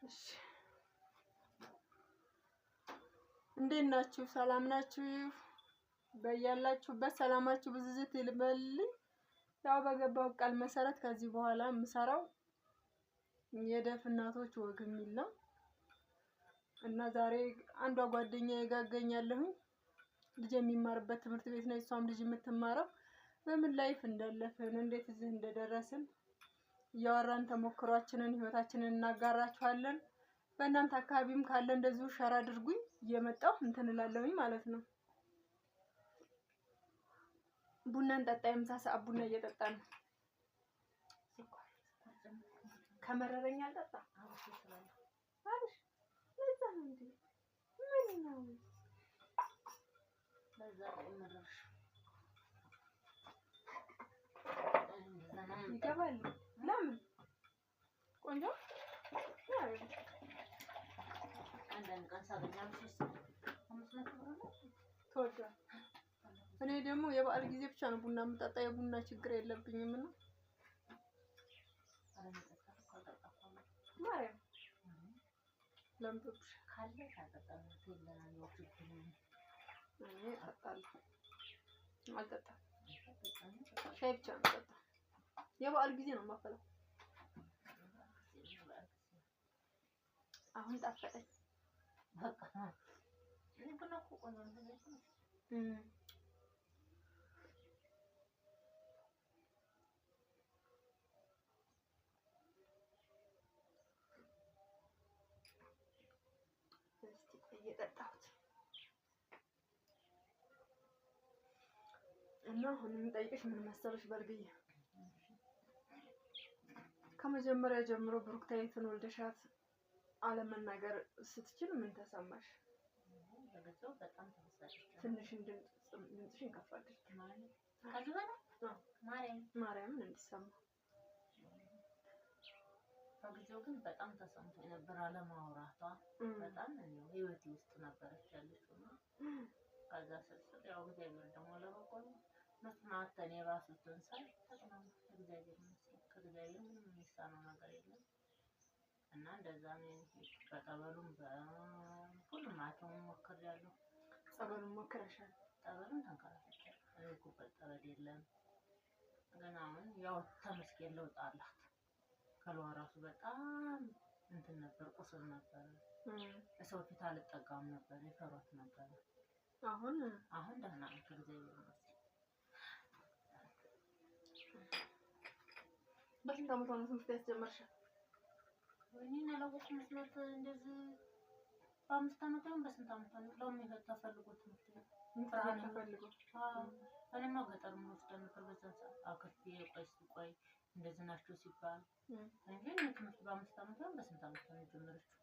እሺ እንዴት ናችሁ? ሰላም ናችሁ? በያላችሁበት ሰላማችሁ ብዝዝት ይልበልኝ። ያው በገባው ቃል መሰረት ከዚህ በኋላ የምሰራው የደፍ እናቶች ወግ የሚል ነው እና ዛሬ አንዷ ጓደኛዬ ጋር እገኛለሁኝ። ልጅ የሚማርበት ትምህርት ቤት ነው። እሷም ልጅ የምትማረው በምን ላይፍ እንዳለፍን እንዴት እዚህ እንደደረስን እያወራን ተሞክሯችንን ህይወታችንን እናጋራችኋለን። በእናንተ አካባቢም ካለ እንደዚሁ ሸር አድርጉኝ እየመጣሁ እንትን እላለሁኝ ማለት ነው። ቡና እንጠጣ። የምሳ ሰዓት ቡና እየጠጣን ነው። ከመረረኛ አልጠጣ አሪፍ ለዛ ነው እንዴ ምን ነው ለዛ ይመረሽ ይገባል። ለምን ቆንጆ አንዳንድ ቀን ሳገኛለሁ ተወዷል። እኔ ደግሞ የበዓል ጊዜ ብቻ ነው ቡና የምጠጣ። የቡና ችግር የለብኝም እና ማርያም ለምጥሽ ካለ ታጠጣለህ ይላል ነው ችግር ነው። እኔ እጠጣለሁ አልጠጣም። ሻይ ብቻ ነው የምጠጣው። የበዓል ጊዜ ነው የማፈላው። አሁን ጣፈጠኝ በቃ እኔ ቡና እኮ ቆንጆ ነው። እየጠጣሁት እና አሁን የምጠይቅሽ ምን መሰለሽ በልግዬ ከመጀመሪያ ጀምሮ ብሩክታይትን ወልደሻት አለመናገር ስትችል ምን ተሰማሽ? በገዛው በጣም ተመሳሳይ ትንሽ ድምፅሽን ከፍ አድርጊ ማርያምን እንዲሰማ በጊዜው ግን በጣም ተሰምቶኝ ነበር አለማውራቷ። በጣም ነው ህይወቴ ውስጥ ነበረች ያለችውና ከዛ ሰሰት ያው እግዚአብሔር ደግሞ ለበቆሉ መስማተን የባሱትን ሳይ ተቀማም እግዚአብሔር ይመስገን ከእግዚአብሔር ምንም የሚሳነው ነገር የለም እና እንደዛ ነው። በጠበሉም በሁሉም አተም ሞክሬያለሁ። ጸበሉን ሞክረሻል? ጸበሉን ተንከራተቻለሁ። ጉበት ጠበል የለም ገና አሁን ያው ተመስገን ለውጥ አላት። ከለዋ ራሱ በጣም እንትን ነበር ቁስል ነበር። ሰው ፊት አልጠጋም ነበር ይፈሯት ነበር። አሁን ደህና ነው እግዚአብሔር ይመስገን። በስንት ዓመቷ ነው ትምህርት ያስጀመርሻል? ወይኔ አላወኩም መስሎት እንደዚህ በ5 ዓመት ነው በስንት ዓመት ነው ለምን ተፈልጎ ትምህርት ነው ፍራን ተፈልጎ እኔማ ገጠር ነው ወስደን በዛን ሰዓት አከፍቴ ቆይ እንደዚህ ናቸው ሲባል እንጂ ትምህርት በ5 ዓመት ነው በስንት ዓመት ነው የጀመረችው?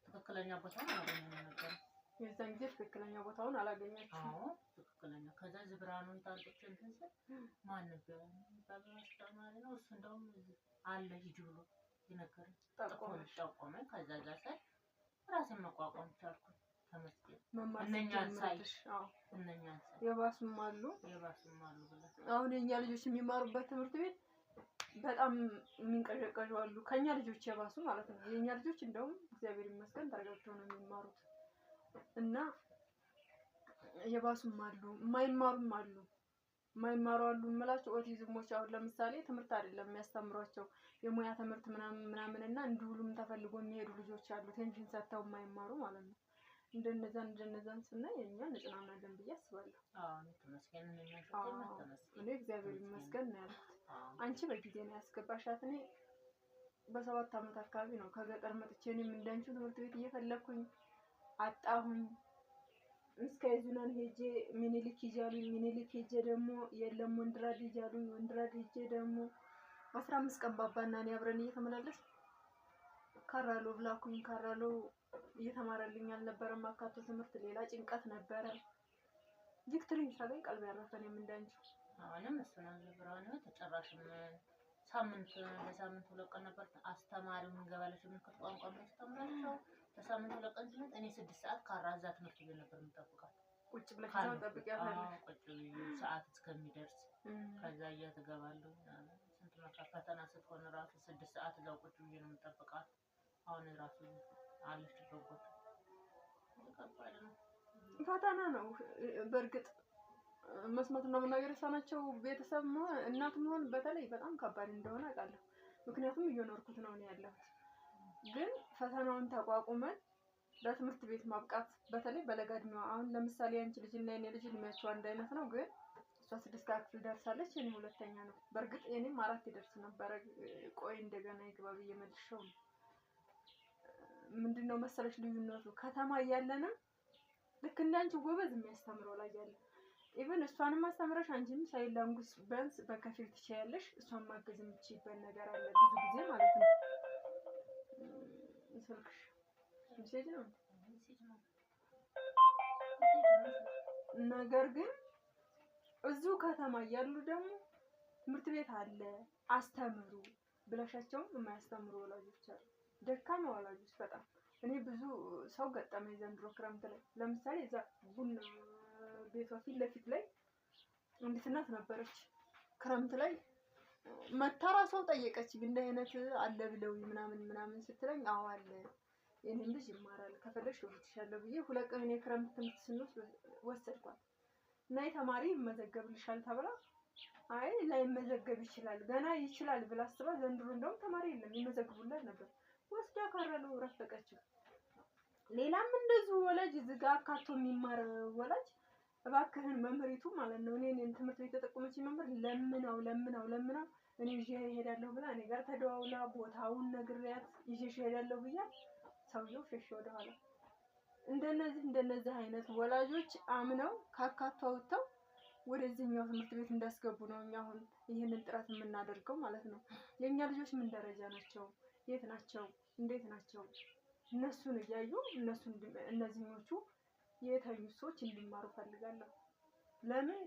ትክክለኛ ቦታውን አላገኘንም ነበር። የዛን ጊዜ ትክክለኛ ቦታውን አላገኛችሁም? አዎ ትክክለኛ ከዛ ዝብራኑን ታልጥቼ እንትን ስል ማን ነበር ባለማስተማሪ ነው እሱ እንደውም አለ ሂጂ ብሎ ይነገረኝ ጠቆመኝ። ከዛ ጋር ሳይ ራሴን መቋቋም ቻልኩ። ተመስገን እነኛን ሳይ የባሱም አሉ ብለ አሁን የኛ ልጆች የሚማሩበት ትምህርት ቤት በጣም የሚንቀዠቀዡ አሉ ከኛ ልጆች የባሱ ማለት ነው። የኛ ልጆች እንደውም እግዚአብሔር ይመስገን ተረጋግተው ነው የሚማሩት እና የባሱም አሉ የማይማሩም አሉ። የማይማሩ አሉ እምላቸው ኦቲዝሞች አሁን ለምሳሌ ትምህርት አይደለም የሚያስተምሯቸው የሙያ ትምህርት ምናምን እና እንዲሁሉም ተፈልጎ የሚሄዱ ልጆች አሉ ቴንሽን ሰጥተው የማይማሩ ማለት ነው። እንደነዛን ስናይ የኛ እንጽናናለን ብዬ አስባለሁ። ተመስገን እኔ እግዚአብሔር ይመስገን ነው ያልኩት። አንቺ በጊዜ ነው ያስገባሻት። እኔ በ7 ዓመት አካባቢ ነው ከገጠር መጥቼ እኔም እንዳንቺ ትምህርት ቤት እየፈለኩኝ አጣሁኝ። እስከ ይዙናን ሄጄ ሚኒሊክ ይጃሉኝ ሚኒሊክ ሄጄ ደግሞ የለም ወንድራድ ይጃሉኝ ወንድራድ ሄጄ ደግሞ 15 ቀን ባባና እኔ አብረን እየተመላለስ ካራሎ ብላኩኝ። ካራሎ እየተማረልኝ አልነበረም አካቶ ትምህርት ሌላ ጭንቀት ነበረ። ቪክትሪን ሳገኝ ቀልብ ያረፈን እንዳንቺ አሁንም እሱን አልብራውን ተጨራሽም ሳምንት ለሳምንት 2 ቀን ነበር አስተማሪው እንገባለች ምን ቋንቋ ማስተማራቸው ለሳምንት 2 ቀን ሲሆን እኔ 6 ሰዓት ካራዛ ትምህርት ቤት ነበር የምጠብቃት። ቁጭ ብለሽ ነው ተጠብቂያለሽ? ቁጭ ብዬ ሰዓት እስከሚደርስ ከዛ እያተገባለሁ ስንት ፈተና ስትሆን ራሱ 6 ሰዓት እዛው ቁጭ ብዬ ነው የምጠብቃት። አሁን ራሱ አለችበት ቦታ ከባድ ነው፣ ፈተና ነው። በእርግጥ መስማትና መናገር የተሳናቸው ቤተሰብ እናት መሆን በተለይ በጣም ከባድ እንደሆነ አውቃለሁ። ምክንያቱም እየኖርኩት ነው እኔ ያለሁት። ግን ፈተናውን ተቋቁመን ለትምህርት ቤት ማብቃት በተለይ በለጋ እድሜዋ አሁን ለምሳሌ አንቺ ልጅ እና የኔ ልጅ እድሜያቸው አንድ አይነት ነው። ግን እሷ 6ኛ ክፍል ደርሳለች፣ እኔ 2ኛ ነው። በእርግጥ እኔም 4 ይደርስ ነበረ። ቆይ እንደገና ይግባ ብዬ መልሼው ነው። ምንድነው መሰለሽ ልዩነቱ ከተማ እያለንም ልክ እንዳንቺ ጎበዝ የሚያስተምረው ላይ ያለ ኢቭን እሷንም አስተምረሽ አንቺም ሳይል ላንጉጅ ቢያንስ በከፊል ትችያለሽ። እሷን ማገዝ የምትችይበት ነገር አለ ብዙ ጊዜ ማለት ነው። ስልክሽ ሜሴጅ ነው። ነገር ግን እዚሁ ከተማ እያሉ ደግሞ ትምህርት ቤት አለ አስተምሩ ብለሻቸውም የማያስተምሩ ወላጆች አሉ። ደካማ ወላጆች በጣም እኔ ብዙ ሰው ገጠመኝ ዘንድሮ ክረምት ላይ። ለምሳሌ እዛ ቡና ቤቷ ፊት ለፊት ላይ አንዲት እናት ነበረች። ክረምት ላይ መታ ራሷ ጠየቀች፣ እንደ አይነት አለ ብለው ምናምን ስትለኝ አዎ አለ የኔ ልጅ ይማራል ከፈለሽ ወስድሻለሁ ብዬ 2 ቀን እኔ ክረምት ትምህርት ስንወስድ ወሰድኳት እና የተማሪ ይመዘገብልሻል ተብላ አይ ላይመዘገብ ይችላል ገና ይችላል ብላ አስባ ዘንድሮ እንደውም ተማሪ የለም ይመዘግቡላት ነበር። ወስዳ ካረለው ረፈቀችው። ሌላም እንደዚሁ ወላጅ ዝጋ አካቶ የሚማር ወላጅ እባክህን መምህሪቱ ማለት ነው እኔን ትምህርት ቤት ተጠቆመች መምህር ለምናው እኔ ይዤ እሄዳለሁ ብላ እኔ ጋር ተደዋውላ ቦታውን ነግሬያት ይዤ እሄዳለሁ ብያ ሰውየው ሸሽ ወደኋላ። እንደነዚህ አይነት ወላጆች አምነው ካካቶ አውጥተው ወደዚህኛው ትምህርት ቤት እንዳስገቡ ነው እኛ አሁን ይሄንን ጥረት የምናደርገው ማለት ነው። የኛ ልጆች ምን ደረጃ ናቸው? የት ናቸው? እንዴት ናቸው? እነሱን እያዩ እነዚህኞቹ የተኙ ሰዎች እንዲማሩ ፈልጋለሁ። ለምን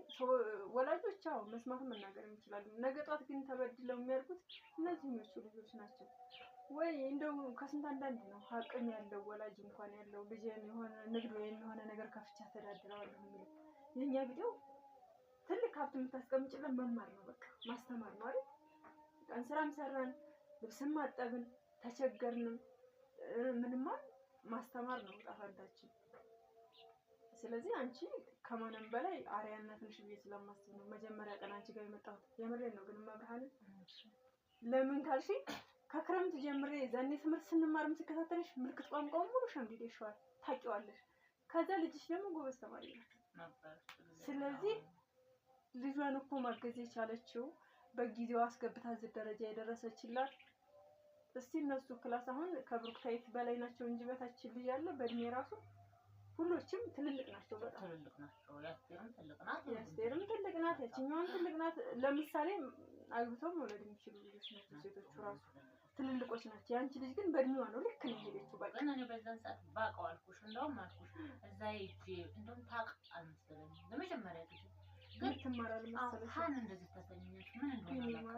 ወላጆች አዎ መስማት መናገር ይችላሉ። ነገ ጧት ግን ተበድለው የሚያልቁት እነዚህኞቹ ልጆች ናቸው። ወይ እንደው ከስንት አንዳንድ ነው አቅም ያለው ወላጅ እንኳን ያለው ልጅን የሆነ ንግድ ወይም የሆነ ነገር ከፍቻ ተዳድረዋለሁ የሚለው የኛ ቪዲዮ ትልቅ ሀብት የምታስቀምጭልን መማር ነው፣ በቃ ማስተማር ነው አይደል? ቀን ስራም ሰራን ልብስም አጠብን ተቸገርንም ምንም ማስተማር ነው ጣፋንታችን። ስለዚህ አንቺ ከማንም በላይ አሪያነት ነሽ ብዬ ስለማስብ ነው መጀመሪያ ቀን አንቺ ጋር የመጣሁት። የምሬን ነው። ግን መብርሃን ለምን ካልሽ ከክረምት ጀምሬ ዛኔ ትምህርት ስንማር የምትከታተልሽ ምልክት ቋንቋውን ሙሉ ሸምድደሽዋል፣ ታውቂዋለሽ። ከዛ ልጅሽ ደግሞ ጎበዝ ተማሪ ነበር። ስለዚህ ልጇን እኮ ማገዝ የቻለችው በጊዜው አስገብታ እዚህ ደረጃ የደረሰችላት እስቲ እነሱ ክላስ አሁን ከብሩክታይት በላይ ናቸው እንጂ በታች ልጅ ያለ በእድሜ ራሱ ሁሎችም ትልልቅ ናቸው። በጣም ትልልቅ ናቸው። ያስቴርም ትልቅ ናት፣ ያችኛዋም ትልቅ ናት። ለምሳሌ አግብተው መውለድ የሚችሉ ልጆች ናቸው ሴቶቹ ራሱ ትልልቆች ናቸው። ያንቺ ልጅ ግን በእድሜዋ ነው ልክ ነው የሄደችው። በቃ እኔ በዛን ሰዓት ባቀው አልኩሽ፣ እንደውም አልኩሽ እዛ ሂጅ እንደውም ታውቅ አልመሰለኝም ለመጀመሪያ ጊዜ ግን ትማራለች መሰለሽ። አሁን እንደዚህ ተሰኘች ምን እንደሆነ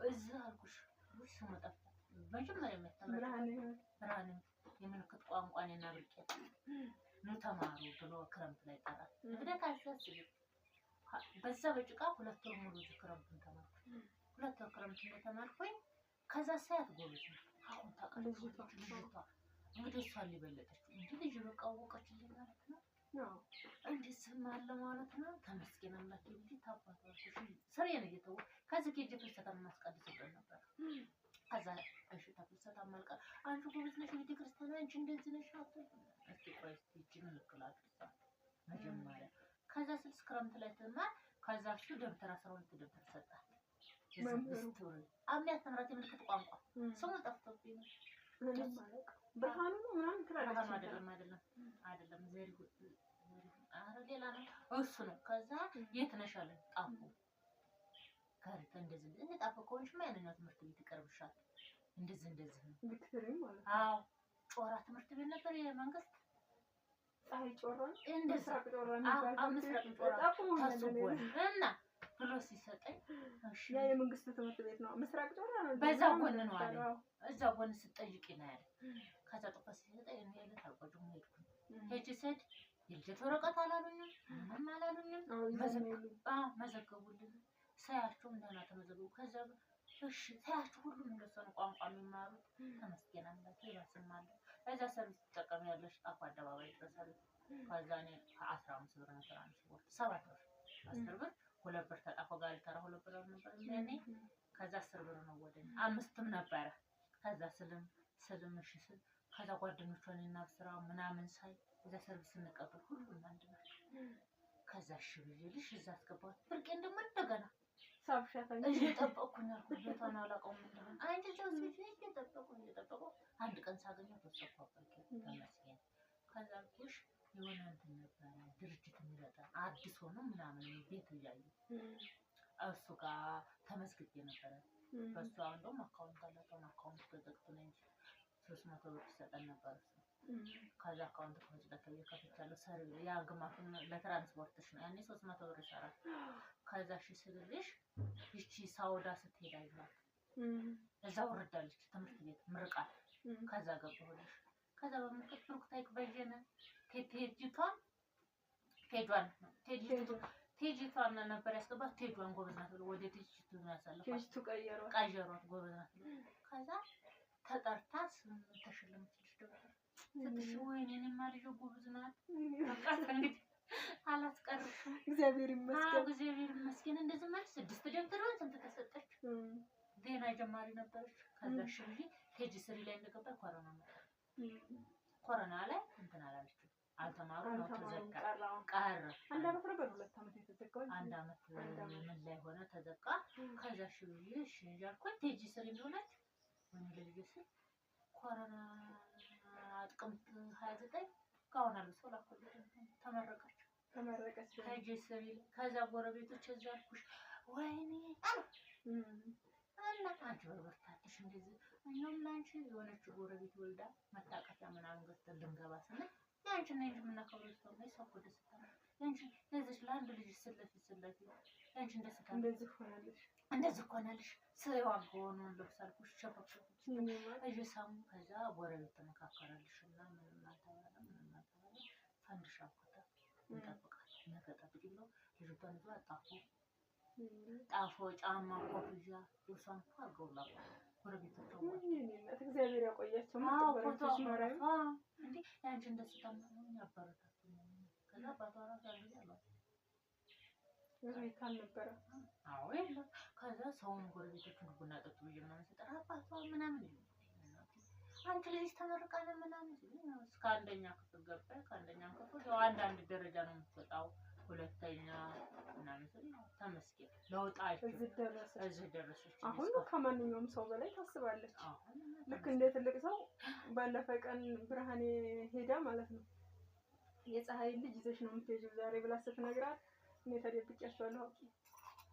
እዚህ አልኩሽ ስሙ ጠፋ። መጀመሪያ ብርሃን የምልክት ቋንቋን እና ብርቄት ነው ተማሩ ብሎ ክረምት ላይ ጠራት። እንግዲህ ታሽስ በዛ በጭቃ 2 ወር ሙሉ ክረምቱን ተማርኩ። 2 ወር ክረምት እንደተማርኩኝ ከዛ ሰዓት ጎበዝ ነው። አሁን ታውቃለች ልጅቷ እንግዲህ እሷን ሊበለጠችው እንዴ ልጅ በቃ አወቀችልኝ ማለት ነው። እንዴት ስማለ ማለት ነው። ተመስገን አምላክ እንጂ ታባታችሁ ሰሪያ ነው የተው ከዚህ ከጀ ፍልሰታ ማስቀድስበት ነበር። ከዛ እሺ ተፍልሰታ ማልቀ አንቺ ጎበዝ ነሽ ቤተ ክርስቲያን አንቺ እንደዚህ ነሽ አትል እስቲ ቆይ እስቲ ልክላት መጀመሪያ ከዛ ስልስ ክረምት ላይ ተማር ከዛ እሱ ደብተር 12 ደብተር ሰጣት። መምህሩ አሚያስተምራት የምልክት ቋንቋ ስሙ ጠፍቶብኝ ብርሃኑ ምናምን ትላለች። አይደለም ዘሪ አረ ሌላ ነው እሱ ነው። ከዛ የት ነሽ አለ ጣፉ ካርታ እንደዚህ እንደ ጣፉ ኮንሽ ማንኛው ትምህርት ቤት ይቀርብሻል እንደዚህ ነው ቪክቶሪ ማለት ነው። አዎ ጮራ ትምህርት ቤት ነበር የመንግስት ፀሐይ ጮራ እንደስራቅ ጮራ ምስራቅ ጮራ እና ብሎ ሲሰጠኝ እሺ ያ የመንግስት ትምህርት ቤት ነው። ምስራቅ ጮራ ነው በዛ ጎን ነው አለ እዛ ጎን ስጠይቅ ነው ያለ። ከዛ ጥፋት ሲሰጠኝ እኔ ያለ ታውቀው ሄድኩኝ ሄጄ ሰድ የልጅት ወረቀት አላሉኝም ምንም አላሉኝም። መዘገቡልኝ ሳያቸው እንደና ተመዘገቡ። ከዛ እሺ ሳያቸው ሁሉም እንደሰነ ቋንቋ የሚማሩት ተመስገን አምላክ ሰርቪስም አለ። እዛ ሰርቪስ ትጠቀሚያለሽ። ጣፎ አደባባይ ድረሳል። ከዛ እኔ ከ15 ብር ነው ትራንስፖርት 7 ብር 10 ብር 2 ብር ተጣፎ ጋር ልተራ 2 ብር ነበር ያኔ። ከዛ 10 ብር ነው ወደ 5ም ነበረ። ከዛ ስልም እሺ ስል ከዛ ጓደኞቿን እና ስራ ምናምን ሳይ እዛ ሰርቪስ እንቀበል ሁሉም አንድ ነው። ከዛ እሺ ብዬልሽ እዛ አስገባሁት። ብርቄን ደግሞ እንደገና ሳብሻታኝ እየጠበቅኩኝ አልኩት። ቤቷን አላውቀውም እንደሆነ አንቺ ጀው ሲጂ እየጠበቁ አንድ ቀን ሳገኘው ተሰፋው ተመስገን። ከዛ አልኩሽ የሆነ እንትን ነበረ ድርጅት የሚረዳ አዲስ ሆኖ ምናምን ቤት እያዩ እሱ ጋር ተመስግቤ ነበረ። በሱ አሁን ደግሞ አካውንት አላውቀውም። አካውንት ተዘግቶ ነው እንጂ 300 ብር ይሰጠን ነበር እሱ። ከዛ አካውንት ከፍቻለሁ። ሰርቪስ ያ ግማሹን ለትራንስፖርትሽ ነው ያኔ 300 ብር ይሰራል። ከዛ እሺ ስልልሽ እቺ ሳውዳ ስትሄድ አይዟት እዛ ወረዳለች ትምህርት ቤት ምርቃት። ከዛ ገባሁልሽ። ከዛ በመከት ብሩክታይ በየነ ቴጂቷን ነበር ያስገባት። ቴጂዋን ጎበዝ ናት ብሎ ወደ ቴጂቱ ነው ያሳለፈው። ቴጂቱ ቀየሯት ጎበዝ ናት። ከዛ ተጠርታ ተሸለመች ደብተር ስትሽ ወይኔ እኔማ ልጅ ጎበዝ ናት። በቃ እንግዲህ አላስቀርሽም። እግዚአብሔር ይመስገን። እንደዚህ ማለት 6 ደብተር ስንት ተሰጠች። ዜና ጀማሪ ነበረች። ከዛ ሽንጂ ኬጂ 3 ላይ እንደገባ ኮሮና ላይ እንትን አላለችም። አልተማሩም ነው ተዘጋ ቀረ። አንድ አመት ነበር 2 አመት የተዘጋው። አንድ አመት ምን ላይ ሆነ ተዘጋ። ከዛ ሽንጂ ያልኩት ኬጂ 3 እንደሆነች ወንድ ልጅ ኮሮና ጥቅምት 29 ጋውን አልብሶ ላኩልኝ። ተመረቀች ኬጂ 3። ከዛ ጎረቤቶች እዛ አልኩሽ ወይኔ እና አንቺ በርታትሽ እንደዚህ እኛም ላንቺ የሆነች ጎረቤት ወልዳ መታቀፊያ ምናምን ገዝተን ልንገባ ስንል ያንቺ ነኝ የምናከብረው ሰው ነው። ሰው ደስታ ያንቺ ለዚህ ለአንድ ልጅ ስለፊ ያንቺ እንደዚህ ሆናለሽ ሰው ሆኖ ልብሳልኩሽ ሸፈፈሽ እየሳሙ ከዛ ጎረቤት ተመካከራልሽና ምንም አልተባለ ፈንድሻ አቆጣ እንጠብቃለን። ነገ ጠብቂ ብሎ ልጅቷን ይዞ ጣፎ ጫማ ኮፍያ እሷን አገውላ ጎረቤቶቿ እግዚአብሔር ያቆያቸው። ማቆቶች ማራዩ እንዴ ያንቺ እንደዚህ ተማሩ ያበረታቱ። ከዛ ባቷራ ታልያለው ይካል ነበር። አዎ ይላ ከዛ ሰውን ጎረቤቶቹን ቡና ጠጡ ምናምን ሲጠራ ባቷ ምናምን አንቺ ልጅ ተመርቃለ ምናምን እስከ አንደኛ ክፍል ገባ። ከአንደኛ ክፍል ያው አንድ ደረጃ ነው የምትወጣው። ሁለተኛ ምናምን ተመስገን ለውጣችሁ እዚህ ደረሰች። አሁን ከማንኛውም ሰው በላይ ታስባለች። ልክ እንደ ትልቅ ሰው ባለፈ ቀን ብርሃኔ ሄዳ ማለት ነው የፀሐይ ልጅ ይዘሽ ነው የምትሄጂው ዛሬ ብላ ስትነግራት እኔ ተደብቄያቸዋለሁ።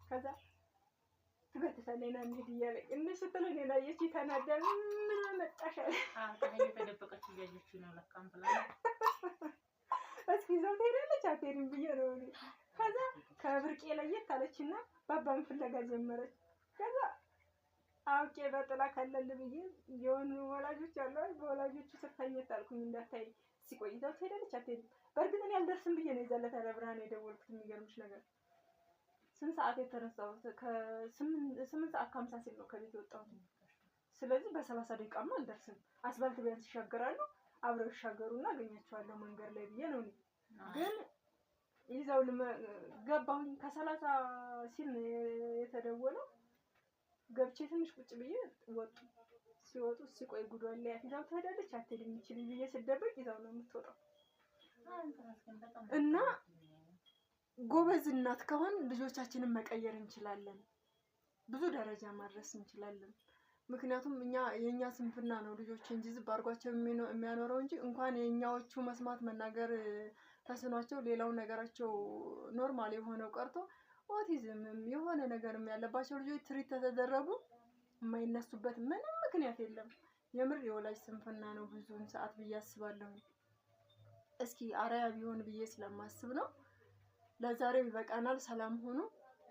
ከዛ ትገትታለች ና እንሂድ እያለኝ እነሱ ስትለው እኔ ላየች ተናዳ ምን አመጣሽ አለ። ተደበቀች እያየች ነው ለካም ብላ እስኪ ዘው ትሄዳለች አትሄድም ብዬ ነው እኔ። ከዛ ከብርቄ ለየት አለችና ባባን ፍለጋ ጀመረች። ከዛ አውቄ በጥላ ከለል ብዬ የሆኑ ወላጆች አሉ በወላጆቹ ስር ተኝታ አልኩኝ እንዳታይ ሲቆይታው ትሄዳለች አትሄድም። በእርግጥ እኔ አልደርስም ብዬ ነው ይዛለታ ለብርሃን የደወልኩት። የሚገርምሽ ነገር ስንት ሰዓት የተነሳሁት ከ8 ሰዓት ከ50 ሲል ነው ከቤት የወጣሁት። ስለዚህ በ30 ደቂቃማ አልደርስም። አስፋልት ቢያንስ ይሻገራሉ አብረው ይሻገሩና አገኛቸዋለሁ መንገድ ላይ ብዬ ነው። ግን ይዘው ገባሁኝ። ከ30 ሲል የተደወለው ገብቼ ትንሽ ቁጭ ብዬ ወጡ። ሲወጡ ሲቆይ ጉዷን ላይ ይዛው ትሄዳለች አትሄድም ይችል ብዬ ስደበቅ ይዛው ነው የምትወጣው። እና ጎበዝ እናት ከሆን ልጆቻችንን መቀየር እንችላለን፣ ብዙ ደረጃ ማድረስ እንችላለን። ምክንያቱም የኛ ስንፍና ነው ልጆች እንጂ ዝም አድርጓቸው የሚያኖረው እንጂ እንኳን የኛዎቹ መስማት መናገር ተስኗቸው ሌላው ነገራቸው ኖርማል የሆነው ቀርቶ ኦቲዝምም የሆነ ነገርም ያለባቸው ልጆች ትሪት ተደረጉ የማይነሱበት ምንም ምክንያት የለም። የምር የወላጅ ስንፍና ነው ብዙውን ሰዓት ብዬ አስባለሁ። እስኪ አርአያ ቢሆን ብዬ ስለማስብ ነው። ለዛሬው ይበቃናል። ሰላም ሁኑ።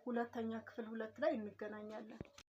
ሁለተኛ ክፍል 2 ላይ እንገናኛለን።